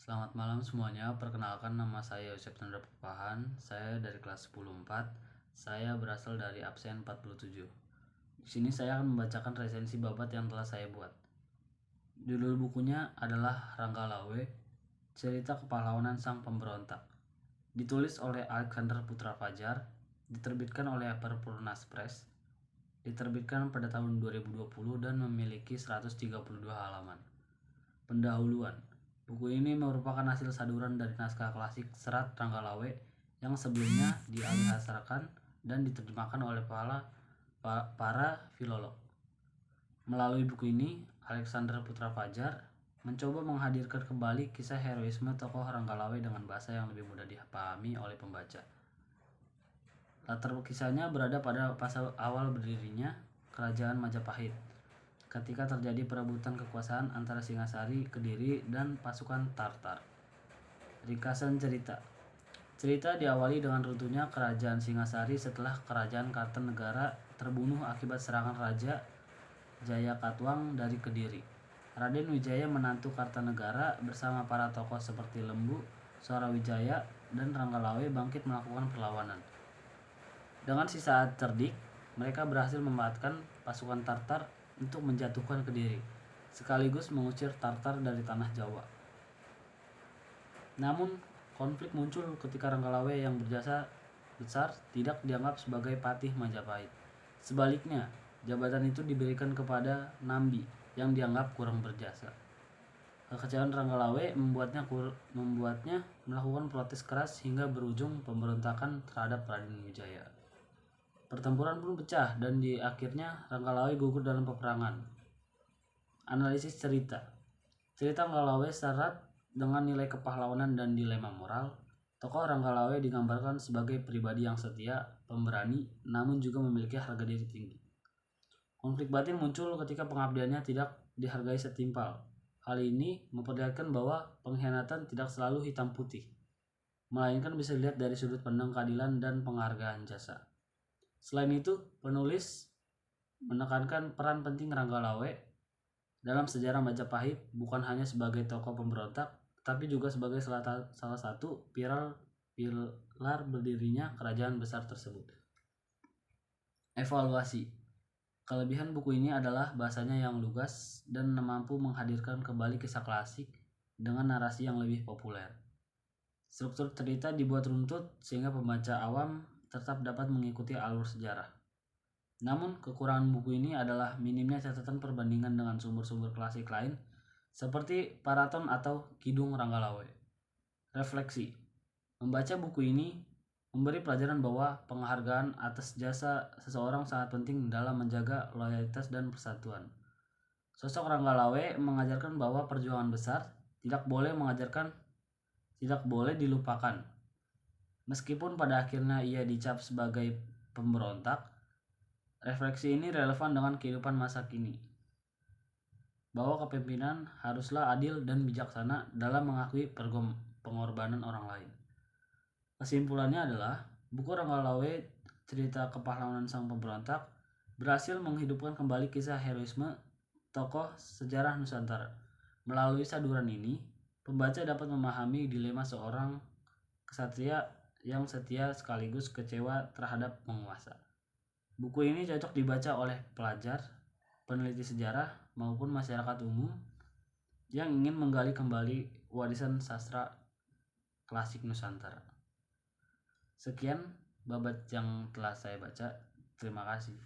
Selamat malam semuanya, perkenalkan nama saya Yosep Chandra Pepahan. Saya dari kelas 10-4. Saya berasal dari absen 47. Di sini saya akan membacakan resensi babat yang telah saya buat. Judul bukunya adalah Rangga Lawe, Cerita Kepahlawanan Sang Pemberontak. Ditulis oleh Alexander Putra Fajar, diterbitkan oleh Perpurnas Press, diterbitkan pada tahun 2020 dan memiliki 132 halaman. Pendahuluan. Buku ini merupakan hasil saduran dari naskah klasik Serat Rangga Lawe yang sebelumnya dialihasarkan dan diterjemahkan oleh para filolog. Melalui buku ini, Alexander Putra Fajar mencoba menghadirkan kembali kisah heroisme tokoh Rangga Lawe dengan bahasa yang lebih mudah dipahami oleh pembaca. Latar kisahnya berada pada fase awal berdirinya Kerajaan Majapahit, ketika terjadi perebutan kekuasaan antara Singasari, Kediri, dan pasukan Tartar. Ringkasan cerita. Cerita diawali dengan runtuhnya Kerajaan Singasari setelah Kerajaan Kartanegara terbunuh akibat serangan Raja Jayakatwang dari Kediri. Raden Wijaya menantu Kartanegara bersama para tokoh seperti Lembu, Sorawijaya, dan Rangga Lawe bangkit melakukan perlawanan. Dengan sisa cerdik, mereka berhasil memanfaatkan pasukan Tartar untuk menjatuhkan Kediri, sekaligus mengusir Tartar dari tanah Jawa. Namun, konflik muncul ketika Rangga Lawe yang berjasa besar tidak dianggap sebagai patih Majapahit. Sebaliknya, jabatan itu diberikan kepada Nambi yang dianggap kurang berjasa. Kekecewaan Rangga Lawe membuatnya melakukan protes keras hingga berujung pemberontakan terhadap Raden Wijaya. Pertempuran pun pecah dan di akhirnya Rangga Lawe gugur dalam peperangan. Analisis cerita. Cerita Rangga Lawe syarat dengan nilai kepahlawanan dan dilema moral. Tokoh Rangga Lawe digambarkan sebagai pribadi yang setia, pemberani, namun juga memiliki harga diri tinggi. Konflik batin muncul ketika pengabdiannya tidak dihargai setimpal. Hal ini memperlihatkan bahwa pengkhianatan tidak selalu hitam putih, melainkan bisa dilihat dari sudut pandang keadilan dan penghargaan jasa. Selain itu, penulis menekankan peran penting Rangga Lawe dalam sejarah Majapahit bukan hanya sebagai tokoh pemberontak, tapi juga sebagai salah satu pilar berdirinya kerajaan besar tersebut. Evaluasi. Kelebihan buku ini adalah bahasanya yang lugas dan mampu menghadirkan kembali kisah klasik dengan narasi yang lebih populer. Struktur cerita dibuat runtut sehingga pembaca awam tetap dapat mengikuti alur sejarah. Namun, kekurangan buku ini adalah minimnya catatan perbandingan dengan sumber-sumber klasik lain seperti Paraton atau Kidung Rangga Lawe. Refleksi. Membaca buku ini memberi pelajaran bahwa penghargaan atas jasa seseorang sangat penting dalam menjaga loyalitas dan persatuan. Sosok Rangga Lawe mengajarkan bahwa perjuangan besar tidak boleh dilupakan. Meskipun pada akhirnya ia dicap sebagai pemberontak, refleksi ini relevan dengan kehidupan masa kini. Bahwa kepemimpinan haruslah adil dan bijaksana dalam mengakui pengorbanan orang lain. Kesimpulannya adalah, buku Rangga Lawe, Cerita Kepahlawanan Sang Pemberontak, berhasil menghidupkan kembali kisah heroisme tokoh sejarah Nusantara. Melalui saduran ini, pembaca dapat memahami dilema seorang ksatria yang setia sekaligus kecewa terhadap penguasa. Buku ini cocok dibaca oleh pelajar, peneliti sejarah, maupun masyarakat umum yang ingin menggali kembali warisan sastra klasik Nusantara. Sekian babat yang telah saya baca. Terima kasih.